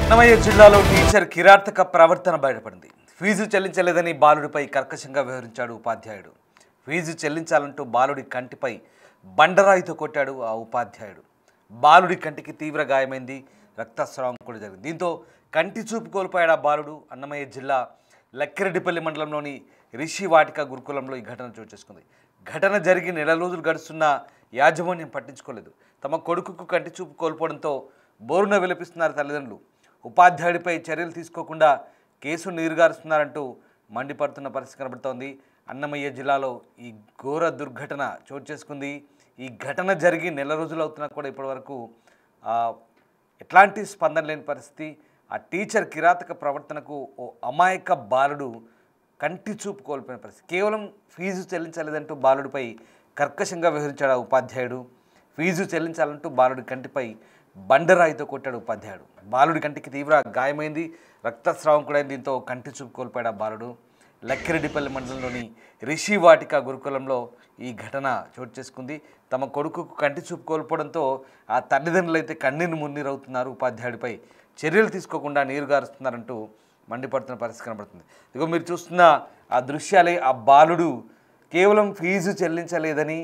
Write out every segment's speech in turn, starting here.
అన్నమయ్య జిల్లాలో టీచర్ కిరాతక ప్రవర్తన బయటపడింది. ఫీజు చెల్లించలేదని బాలుడిపై కర్కశంగా వ్యవహరించాడు ఉపాధ్యాయుడు. ఫీజు చెల్లించాలంటూ బాలుడి కంటిపై బండరాయితో కొట్టాడు ఆ ఉపాధ్యాయుడు. బాలుడి కంటికి తీవ్ర గాయమైంది, రక్తస్రావం కూడా జరిగింది. దీంతో కంటి చూపు కోల్పోయాడు ఆ బాలుడు. అన్నమయ్య జిల్లా లక్కిరెడ్డిపల్లి మండలంలోని రిషివాటిక గురుకులంలో ఈ ఘటన చోటు చేసుకుంది. ఘటన జరిగి నెల రోజులు గడుస్తున్న యాజమాన్యం పట్టించుకోలేదు. తమ కొడుకుకు కంటి చూపు కోల్పోవడంతో బోరున విలపిస్తున్నారు తల్లిదండ్రులు. ఉపాధ్యాయుడిపై చర్యలు తీసుకోకుండా కేసు నీరుగారుస్తున్నారంటూ మండిపడుతున్న పరిస్థితి కనబడుతోంది. అన్నమయ్య జిల్లాలో ఈ ఘోర దుర్ఘటన చోటు చేసుకుంది. ఈ ఘటన జరిగి నెల రోజులు అవుతున్నా కూడా ఇప్పటివరకు ఎట్లాంటి స్పందన లేని పరిస్థితి. ఆ టీచర్ కిరాతక ప్రవర్తనకు ఓ అమాయక బాలుడు కంటి చూపు కోల్పోయిన పరిస్థితి. కేవలం ఫీజు చెల్లించలేదంటూ బాలుడిపై కర్కశంగా వ్యవహరించాడు ఆ ఉపాధ్యాయుడు. ఫీజు చెల్లించాలంటూ బాలుడి కంటిపై బండరాయితో కొట్టాడు ఉపాధ్యాయుడు. బాలుడి కంటికి తీవ్ర గాయమైంది, రక్తస్రావం కూడా అయింది. దీంతో కంటి చూపు కోల్పోయాడు ఆ బాలుడు. లక్కిరెడ్డిపల్లి మండలంలోని రిషివాటిక గురుకులంలో ఈ ఘటన చోటు చేసుకుంది. తమ కొడుకుకు కంటి చూపు కోల్పోవడంతో ఆ తల్లిదండ్రులు అయితే కన్నీరు మున్నీరవుతున్నారు. ఉపాధ్యాయుడిపై చర్యలు తీసుకోకుండా నీరుగారుస్తున్నారంటూ మండిపడుతున్న పరిస్థితి కనబడుతుంది. ఇదిగో మీరు చూస్తున్న ఆ దృశ్యాలే. ఆ బాలుడు కేవలం ఫీజు చెల్లించలేదని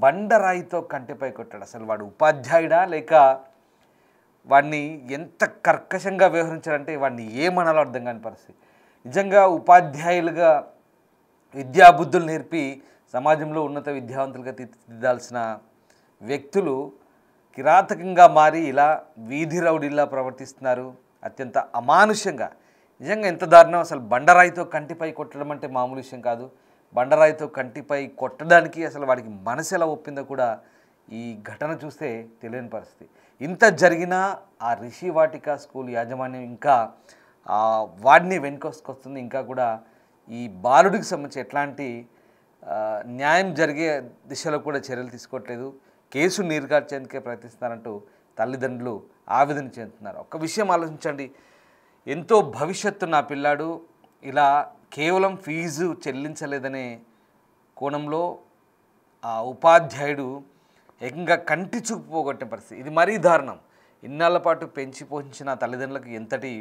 బండరాయితో కంటిపై కొట్టాడు. అసలు వాడు ఉపాధ్యాయుడా లేక వాడిని ఎంత కర్కశంగా వ్యవహరించాడంటే వాడిని ఏమనాలో అర్థం కాని పరిస్థితి. నిజంగా ఉపాధ్యాయులుగా విద్యాబుద్ధులు నేర్పి సమాజంలో ఉన్నత విద్యావంతులుగా తీర్చిదిద్దాల్సిన వ్యక్తులు కిరాతకంగా మారి ఇలా వీధి రౌడీలా ప్రవర్తిస్తున్నారు. అత్యంత అమానుష్యంగా. నిజంగా ఎంత దారుణం. అసలు బండరాయితో కంటిపై కొట్టడం అంటే మామూలు విషయం కాదు. బండరాయితో కంటిపై కొట్టడానికి అసలు వాడికి మనసు ఎలా ఒప్పిందో కూడా ఈ ఘటన చూస్తే తెలియని పరిస్థితి. ఇంత జరిగినా ఆ రిషివాటిక స్కూల్ యాజమాన్యం ఇంకా వాడిని వెనుకొస్తుంది. ఇంకా కూడా ఈ బాలుడికి సంబంధించి ఎట్లాంటి న్యాయం జరిగే దిశలో కూడా చర్యలు తీసుకోవట్లేదు. కేసు నీరుగార్చేందుకే ప్రయత్నిస్తున్నారంటూ తల్లిదండ్రులు ఆవేదన చెందుతున్నారు. ఒక్క విషయం ఆలోచించండి. ఎంతో భవిష్యత్తు నా పిల్లాడు ఇలా కేవలం ఫీజు చెల్లించలేదనే కోణంలో ఆ ఉపాధ్యాయుడు ఏకంగా కంటి చూపు పోగొట్టిన పరిస్థితి. ఇది మరీ దారుణం. ఇన్నాళ్ల పాటు పెంచి పోషించిన తల్లిదండ్రులకు ఎంతటి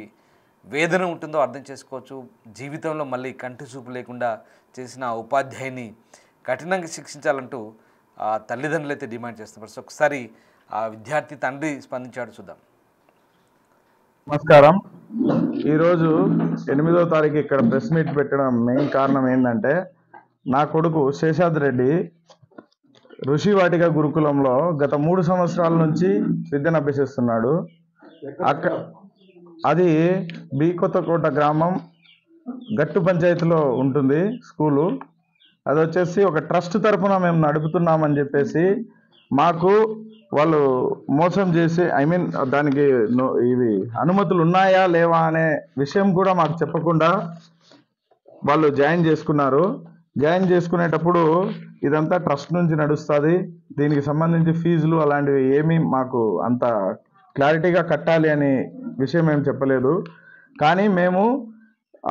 వేదన ఉంటుందో అర్థం చేసుకోవచ్చు. జీవితంలో మళ్ళీ కంటి చూపు లేకుండా చేసిన ఆ ఉపాధ్యాయుని కఠినంగా శిక్షించాలంటూ ఆ తల్లిదండ్రులు అయితే డిమాండ్ చేస్తున్నారు. ఒకసారి ఆ విద్యార్థి తండ్రి స్పందించాడు, చూద్దాం. నమస్కారం. ఈరోజు 8వ తారీఖు ఇక్కడ ప్రెస్ మీట్ పెట్టడం మెయిన్ కారణం ఏంటంటే, నా కొడుకు శేషాద్రి రెడ్డి ఋషివాటిక గురుకులంలో గత 3 సంవత్సరాల నుంచి విద్యను అభ్యసిస్తున్నాడు. అది బి కొత్తకోట గ్రామం గట్టు పంచాయతీలో ఉంటుంది స్కూలు. అది వచ్చేసి ఒక ట్రస్ట్ తరఫున మేము నడుపుతున్నామని చెప్పేసి మాకు వాళ్ళు మోసం చేసి దానికి ఇవి అనుమతులు ఉన్నాయా లేవా అనే విషయం కూడా మాకు చెప్పకుండా వాళ్ళు జాయిన్ చేసుకున్నారు. జాయిన్ చేసుకునేటప్పుడు ఇదంతా ట్రస్ట్ నుంచి నడుస్తుంది, దీనికి సంబంధించి ఫీజులు అలాంటివి ఏమీ మాకు అంత క్లారిటీగా కట్టాలి అనే విషయం ఏం చెప్పలేదు. కానీ మేము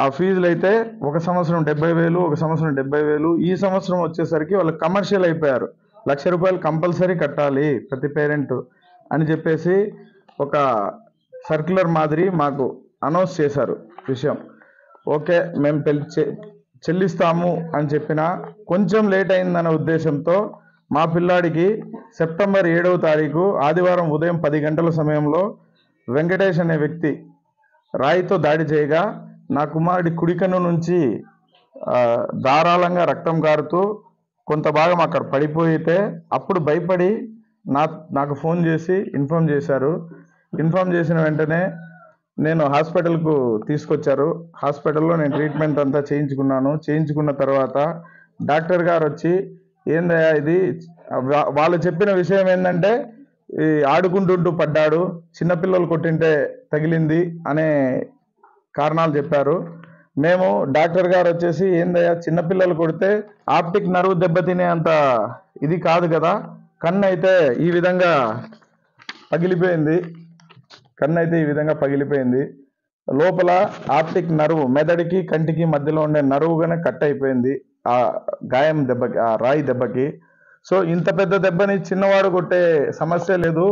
ఆ ఫీజులు అయితే ఒక సంవత్సరం 70,000, ఒక సంవత్సరం 70,000, ఈ సంవత్సరం వచ్చేసరికి వాళ్ళు కమర్షియల్ అయిపోయారు. ₹1,00,000 కంపల్సరీ కట్టాలి ప్రతి పేరెంట్ అని చెప్పేసి ఒక సర్క్యులర్ మాదిరి మాకు అనౌన్స్ చేశారు విషయం. ఓకే, మేము చెల్లిస్తాము అని చెప్పినా కొంచెం లేట్ అయిందన్న ఉద్దేశంతో మా పిల్లాడికి సెప్టెంబర్ 7వ తారీఖు ఆదివారం ఉదయం 10 గంటల సమయంలో వెంకటేష్ అనే వ్యక్తి రాయితో దాడి చేయగా నా కుమారుడి కుడికన్ను నుంచి ధారాళంగా రక్తం కారుతూ కొంత భాగం అక్కడ పడిపోయితే అప్పుడు భయపడి నాకు ఫోన్ చేసి ఇన్ఫామ్ చేశారు. ఇన్ఫామ్ చేసిన వెంటనే నేను హాస్పిటల్కు తీసుకొచ్చారు. హాస్పిటల్లో నేను ట్రీట్మెంట్ అంతా చేయించుకున్న తర్వాత డాక్టర్ గారు వచ్చి ఏందయ్యా ఇది, వాళ్ళు చెప్పిన విషయం ఏంటంటే ఆడుకుంటుంటూ పడ్డాడు, చిన్నపిల్లలు కొట్టింటే తగిలింది అనే కారణాలు చెప్పారు. మేము డాక్టర్ గారు వచ్చేసి ఏందయ్యా చిన్నపిల్లలు కొడితే ఆప్టిక్ నర్వ్ దెబ్బతినే అంత ఇది కాదు కదా, కన్ను అయితే ఈ విధంగా పగిలిపోయింది, లోపల ఆప్టిక్ నర్వ్ మెదడుకి కంటికి మధ్యలో ఉండే నర్వుగానే కట్ అయిపోయింది ఆ గాయం దెబ్బకి, ఆ రాయి దెబ్బకి. సో ఇంత పెద్ద దెబ్బని చిన్నవాడు కొట్టే సమస్య లేదు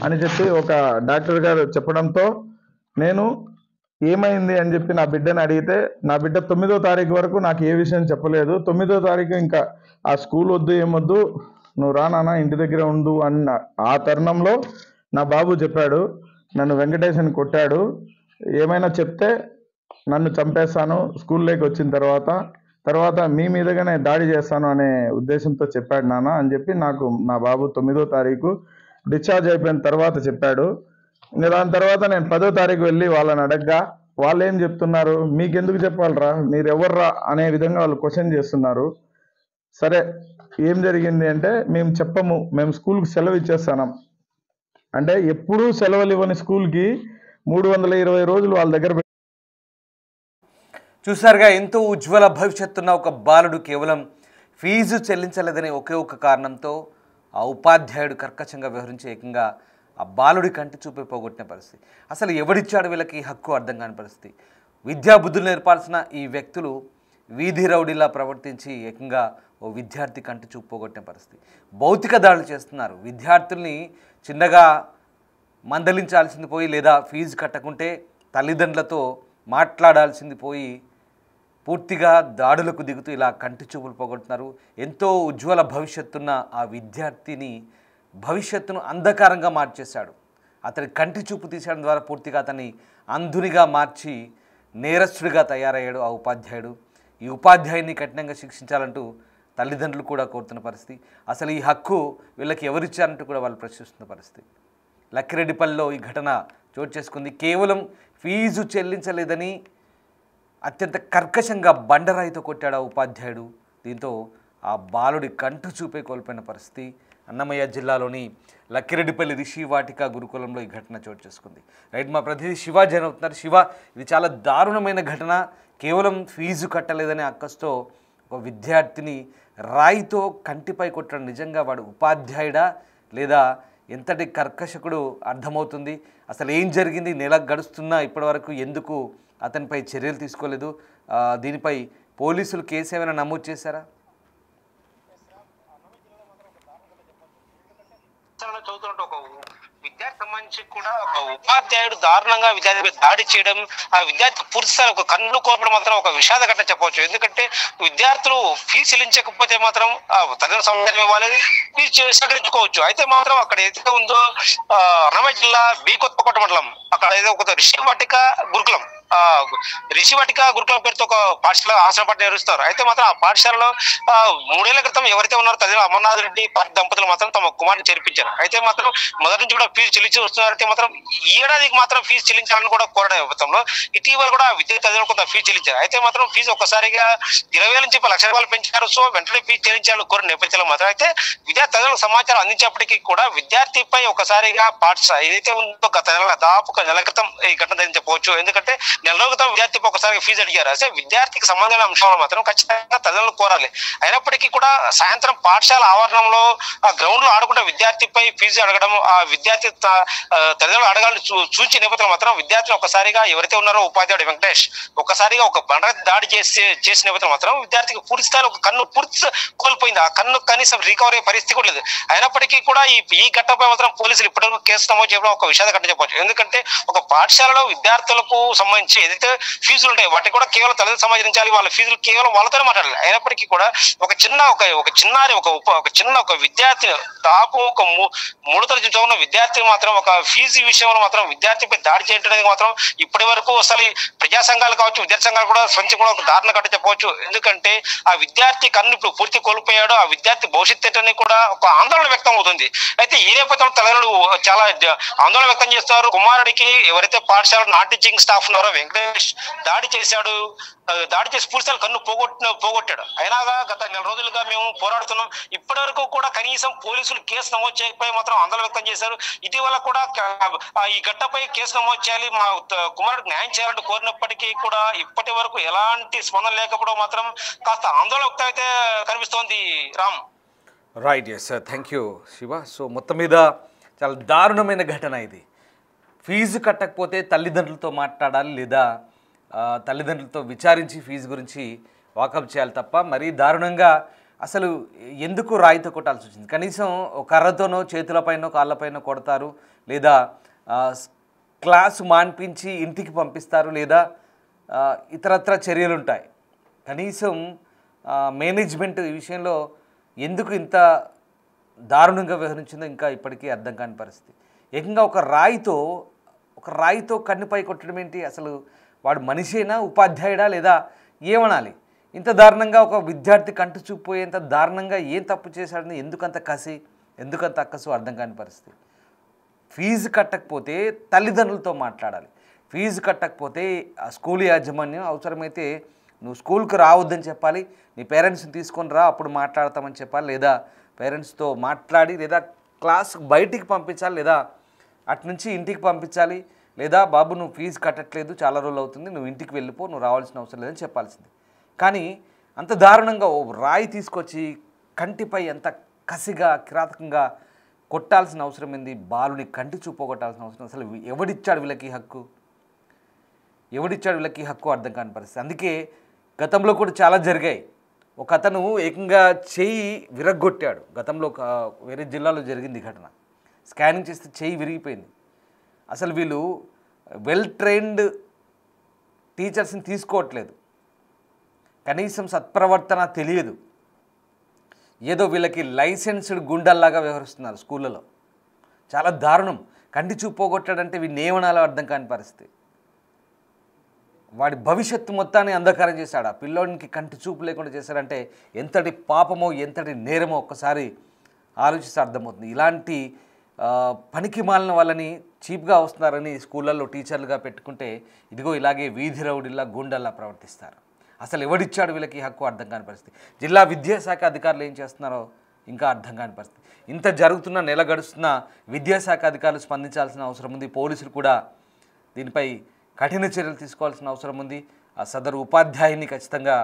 అని చెప్పి ఒక డాక్టర్ గారు చెప్పడంతో నేను ఏమైంది అని చెప్పి నా బిడ్డని అడిగితే నా బిడ్డ 9వ తారీఖు వరకు నాకు ఏ విషయం చెప్పలేదు. 9వ తారీఖు ఇంకా ఆ స్కూల్ వద్దు ఏమొద్దు, నువ్వు రా నాన్న ఇంటి దగ్గర ఉండు అన్న ఆ తరుణంలో నా బాబు చెప్పాడు, నన్ను వెంకటేశన్ కొట్టాడు, ఏమైనా చెప్తే నన్ను చంపేస్తాను స్కూల్లోకి వచ్చిన తర్వాత మీ మీదగానే దాడి చేస్తాను అనే ఉద్దేశంతో చెప్పాడు నాన్న అని చెప్పి నాకు నా బాబు 9వ తారీఖు డిశ్చార్జ్ అయిపోయిన తర్వాత చెప్పాడు. ఇంకా దాని తర్వాత నేను 10వ తారీఖు వెళ్ళి వాళ్ళని అడగ్గా వాళ్ళు ఏం చెప్తున్నారు, మీకెందుకు చెప్పాలరా, మీరు ఎవర్రా అనే విధంగా వాళ్ళు క్వశ్చన్ చేస్తున్నారు. సరే ఏం జరిగింది అంటే, మేము చెప్పము, మేము స్కూల్కి సెలవు ఇచ్చేస్తాం అంటే, ఎప్పుడూ సెలవులు ఇవ్వని స్కూల్కి 320 రోజులు వాళ్ళ దగ్గర చూసారుగా, ఎంతో ఉజ్వల భవిష్యత్తున్న ఒక బాలుడు కేవలం ఫీజు చెల్లించలేదనే ఒకే ఒక కారణంతో ఆ ఉపాధ్యాయుడు కర్కశంగా వ్యవహరించి ఏకంగా ఆ బాలుడి కంటి చూపే పోగొట్టిన పరిస్థితి. అసలు ఎవడిచ్చాడు వీళ్ళకి హక్కు అర్థం కాని పరిస్థితి. విద్యాబుద్ధులు నేర్పాల్సిన ఈ వ్యక్తులు వీధి రౌడీలా ప్రవర్తించి ఏకంగా ఓ విద్యార్థి కంటి చూపు పోగొట్టిన పరిస్థితి. భౌతిక దాడులు చేస్తున్నారు. విద్యార్థుల్ని చిన్నగా మందలించాల్సింది పోయి, లేదా ఫీజు కట్టకుంటే తల్లిదండ్రులతో మాట్లాడాల్సింది పోయి పూర్తిగా దాడులకు దిగుతూ ఇలా కంటి చూపులు పోగొడుతున్నారు. ఎంతో ఉజ్వల భవిష్యత్తున్న ఆ విద్యార్థిని భవిష్యత్తును అంధకారంగా మార్చేశాడు. అతని కంటి చూపు తీసేయడం ద్వారా పూర్తిగా అతన్ని అంధునిగా మార్చి నేరస్తుడిగా తయారయ్యాడు ఆ ఉపాధ్యాయుడు. ఈ ఉపాధ్యాయుని కఠినంగా శిక్షించాలంటూ తల్లిదండ్రులు కూడా కోరుతున్న పరిస్థితి. అసలు ఈ హక్కు వీళ్ళకి ఎవరిచ్చారంటూ కూడా వాళ్ళు ప్రశ్నిస్తున్న పరిస్థితి. లక్కిరెడ్డిపల్లిలో ఈ ఘటన చోటు చేసుకుంది. కేవలం ఫీజు చెల్లించలేదని అత్యంత కర్కశంగా బండరాయితో కొట్టాడు ఆ ఉపాధ్యాయుడు. దీంతో ఆ బాలుడి కంటు చూపే కోల్పోయిన పరిస్థితి. అన్నమయ్య జిల్లాలోని లక్కిరెడ్డిపల్లి రిషి వాటిక గురుకులంలో ఈ ఘటన చోటు చేసుకుంది. రైట్, మా ప్రతినిధి శివ జాయిన్ అవుతున్నారు. శివ, ఇది చాలా దారుణమైన ఘటన. కేవలం ఫీజు కట్టలేదనే అక్కస్తో ఒక విద్యార్థిని రాయితో కంటిపై కొట్టడం నిజంగా వాడు ఉపాధ్యాయుడా లేదా ఎంతటి కర్కశకుడు అర్థమవుతుంది. అసలు ఏం జరిగింది? నెల గడుస్తున్నా ఇప్పటివరకు ఎందుకు అతనిపై చర్యలు తీసుకోలేదు? దీనిపై పోలీసులు కేసు ఏమైనా నమోదు చేశారా? చదువుతున్నట్టు ఒక విద్యార్థి సంబంధించి కూడా ఒక ఉపాధ్యాయుడు దారుణంగా విద్యార్థి దాడి చేయడం, ఆ విద్యార్థి పూర్తి స్థాయి ఒక కన్ను కోల్పోవడం మాత్రం ఒక విషాద ఘటన చెప్పవచ్చు. ఎందుకంటే విద్యార్థులు ఫీజు చెల్లించకపోతే మాత్రం తగిన సమాచారం ఇవ్వాలి, ఫీజు సేకరించుకోవచ్చు. అయితే మాత్రం అక్కడ ఏదైతే ఉందో అన్నమయ్య జిల్లా బి కొత్తకోట మండలం అక్కడ ఏదో ఒక రిషివాటిక గురుకులం రిషివాటిక గురుకులం పేరుతో ఒక పాఠశాల ఆశ్రమ పాఠ నిర్వహిస్తారు. అయితే మాత్రం ఆ పాఠశాలలో 3 ఏళ్ల క్రితం ఎవరైతే ఉన్నారో తల్లి అమర్నాథ్ రెడ్డి దంపతులు మాత్రం తమ కుమారుని చేర్పించారు. అయితే మాత్రం మొదటి నుంచి కూడా ఫీజు చెల్లించి వస్తున్నారు. అయితే మాత్రం ఈ ఏడాదికి మాత్రం ఫీజు చెల్లించాలని కూడా కోరడం ప్రభుత్వంలో ఇటీవల కూడా విద్యార్థి తల్లిదండ్రులు కొంత ఫీజు చెల్లించారు. అయితే మాత్రం ఫీజు ఒక్కసారిగా 20,000 నుంచి 10 లక్షల పెంచారు. సో వెంటనే ఫీజు చెల్లించాలని కోరిన నేపథ్యంలో మాత్రం అయితే విద్యార్థి తల్లిదండ్రులకు సమాచారం అందించేప్పటికీ కూడా విద్యార్థిపై ఒకసారిగా పాఠశాల ఏదైతే ఉందో గత నెల దాదాపు నెల క్రితం ఈ ఘటన చెప్పవచ్చు. ఎందుకంటే నెల రోజుల క్రితం విద్యార్థిపై ఒకసారి ఫీజు అడిగారు. అయితే విద్యార్థికి సంబంధమైన అంశంలో మాత్రం ఖచ్చితంగా తల్లిదండ్రులు కోరాలి. అయినప్పటికీ కూడా సాయంత్రం పాఠశాల ఆవరణంలో ఆ గ్రౌండ్ లో ఆడుకుంటే విద్యార్థిపై ఫీజు అడగడం, ఆ విద్యార్థి తల్లిదండ్రులు అడగాలని సూచించే నేపథ్యంలో మాత్రం విద్యార్థిని ఒకసారిగా ఎవరైతే ఉన్నారో ఉపాధ్యాయుడు వెంకటేష్ ఒకసారిగా ఒక బండ దాడి చేసిన నేపథ్యంలో మాత్రం విద్యార్థికి పూర్తి స్థాయిలో ఒక కన్ను పూర్తి కోల్పోయింది. ఆ కన్ను కనీసం రికవరీ అయ్యే పరిస్థితి కూడా లేదు. అయినప్పటికీ కూడా ఈ ఘటనపై మాత్రం పోలీసులు ఇప్పటివరకు కేసు నమోదు చేయడం ఒక విషాద ఘటన చెప్పవచ్చు. ఎందుకంటే ఒక పాఠశాలలో విద్యార్థులకు సంబంధించి ఏదైతే ఫీజులు ఉంటాయి వాటికి కూడా కేవలం తల్లిదండ్రులు సమాచరించాలి. వాళ్ళ ఫీజులు కేవలం వాళ్ళతోనే మాట్లాడాలి. అయినప్పటికీ కూడా ఒక చిన్న విద్యార్థి దాపు ఒక 3వ తరగతి చదువున్న విద్యార్థి మాత్రం ఒక ఫీజు విషయంలో మాత్రం విద్యార్థిపై దాడి చేయడానికి మాత్రం ఇప్పటి వరకు అసలు ప్రజా సంఘాలు కావచ్చు, విద్యార్థి సంఘాలు కూడా స్పందించి కూడా ఒక దారుణ ఘటన చెప్పవచ్చు. ఎందుకంటే ఆ విద్యార్థి కన్ను ఇప్పుడు పూర్తి కోల్పోయాడు. ఆ విద్యార్థి భవిష్యత్తు కూడా ఒక ఆందోళన వ్యక్తం అవుతుంది. అయితే ఈ నేపథ్యంలో తల్లిదండ్రులు చాలా ఆందోళన వ్యక్తం చేస్తున్నారు. కుమారుడికి ఎవరైతే పాఠశాల నాన్ టీచింగ్ స్టాఫ్ ఉన్నారో వెంకటేష్ దాడి చేసి పూర్తిస్థాయి కన్ను పోగొట్టాడు. అయినాగా గత నెల రోజులుగా మేము పోరాడుతున్నాం. ఇప్పటి వరకు కూడా కనీసం పోలీసులు కేసు నమోదు చేయకపోయి మాత్రం ఆందోళన వ్యక్తం చేశారు. ఇటీవల కూడా ఈ ఘటనపై కేసు నమోదు చేయాలి, మా కుమారుడికి న్యాయం చేయాలంటూ కోరినప్పటికీ కూడా ఇప్పటి వరకు ఎలాంటి స్పందన లేకపోవడం మాత్రం కాస్త ఆందోళన వ్యక్తం అయితే కనిపిస్తోంది. Ram. Right, yes sir, thank you Shiva. So మొత్తం మీద చాలా దారుణమైన ఘటన ఇది. ఫీజు కట్టకపోతే తల్లిదండ్రులతో మాట్లాడాలి, లేదా తల్లిదండ్రులతో విచారించి ఫీజు గురించి వాకప్ చేయాలి తప్ప మరీ దారుణంగా అసలు ఎందుకు రాయితో కొట్టాల్సి వచ్చింది? కనీసం కర్రతోనో చేతులపైనో కాళ్ళపైనో కొడతారు, లేదా క్లాసు మాన్పించి ఇంటికి పంపిస్తారు లేదా ఇతరత్ర చర్యలు ఉంటాయి. కనీసం మేనేజ్మెంట్ ఈ విషయంలో ఎందుకు ఇంత దారుణంగా వ్యవహరించిందో ఇంకా ఇప్పటికీ అర్థం కాని పరిస్థితి. ఏకంగా ఒక రాయితో కన్నుపై కొట్టడం ఏంటి? అసలు వాడు మనిషేనా, ఉపాధ్యాయుడా, లేదా ఏమనాలి? ఇంత దారుణంగా ఒక విద్యార్థి కంటి చూపుపోయేంత దారుణంగా ఏం తప్పు చేశాడని ఎందుకంత కసి, ఎందుకంత అక్కసు అర్థం కాని పరిస్థితి. ఫీజు కట్టకపోతే తల్లిదండ్రులతో మాట్లాడాలి. ఫీజు కట్టకపోతే ఆ స్కూల్ యాజమాన్యం అవసరమైతే నువ్వు స్కూల్కి రావద్దని చెప్పాలి, నీ పేరెంట్స్ని తీసుకొని రా అప్పుడు మాట్లాడతామని చెప్పాలి, లేదా పేరెంట్స్తో మాట్లాడి లేదా క్లాస్ బయటికి పంపించాలి, లేదా అటు నుంచి ఇంటికి పంపించాలి, లేదా బాబు నువ్వు ఫీజు కట్టట్లేదు చాలా రోజులు అవుతుంది, నువ్వు ఇంటికి వెళ్ళిపో, నువ్వు రావాల్సిన అవసరం లేదని చెప్పాల్సింది. కానీ అంత దారుణంగా ఓ రాయి తీసుకొచ్చి కంటిపై ఎంత కసిగా కిరాతకంగా కొట్టాల్సిన అవసరం ఏంది? బాలుని కంటి చూపోగొట్టాల్సిన అవసరం అసలు ఎవడిచ్చాడు వీళ్ళకి హక్కు? అర్థం కాని పరిస్థితి. అందుకే గతంలో కూడా చాలా జరిగాయి. ఒక అతను ఏకంగా చెయ్యి విరగ్గొట్టాడు. గతంలో వేరే జిల్లాలో జరిగింది ఘటన. స్కానింగ్ చేస్తే చెయ్యి విరిగిపోయింది. అసలు వీళ్ళు వెల్ ట్రైన్డ్ టీచర్స్ని తీసుకోవట్లేదు, కనీసం సత్ప్రవర్తన తెలియదు, ఏదో వీళ్ళకి లైసెన్స్డ్ గుండల్లాగా వ్యవహరిస్తున్నారు స్కూళ్ళలో. చాలా దారుణం. కంటి చూపు పోగొట్టాడంటే వీడిని ఏమనాలో అర్థం కాని పరిస్థితి. వాడి భవిష్యత్తు మొత్తాన్ని అంధకారం చేశాడు. ఆ పిల్లోడికి కంటి చూపు లేకుండా చేశాడంటే ఎంతటి పాపమో ఎంతటి నేరమో ఒక్కసారి ఆలోచిస్తే అర్థమవుతుంది. ఇలాంటి పనికి మాలిన వాళ్ళని చీప్గా వస్తున్నారని స్కూళ్ళల్లో టీచర్లుగా పెట్టుకుంటే ఇదిగో ఇలాగే వీధి రౌడీల్లా గుండల్లా ప్రవర్తిస్తారు. అసలు ఎవడిచ్చాడు వీళ్ళకి హక్కు అర్థం కాని పరిస్థితి. జిల్లా విద్యాశాఖ అధికారులు ఏం చేస్తున్నారో ఇంకా అర్థం కాని పరిస్థితి. ఇంత జరుగుతున్న నెల గడుస్తున్న విద్యాశాఖ అధికారులు స్పందించాల్సిన అవసరం ఉంది. పోలీసులు కూడా దీనిపై కఠిన చర్యలు తీసుకోవాల్సిన అవసరం ఉంది. ఆ సదరు ఉపాధ్యాయుని ఖచ్చితంగా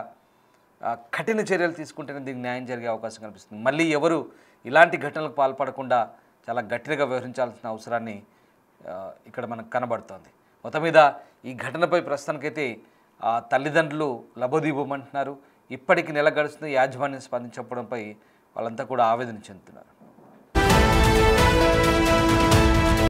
కఠిన చర్యలు తీసుకుంటేనే దీనికి న్యాయం జరిగే అవకాశం కనిపిస్తుంది. మళ్ళీ ఎవరు ఇలాంటి ఘటనలకు పాల్పడకుండా చాలా గట్టిగా వ్యవహరించాల్సిన అవసరాన్ని ఇక్కడ మనకు కనబడుతోంది. మొత్తం మీద ఈ ఘటనపై ప్రస్తుతానికైతే తల్లిదండ్రులు లబోదీపమంటున్నారు. ఇప్పటికి నెల గడుస్తున్న యాజమాన్యం స్పందించడంపై వాళ్ళంతా కూడా ఆవేదన చెందుతున్నారు.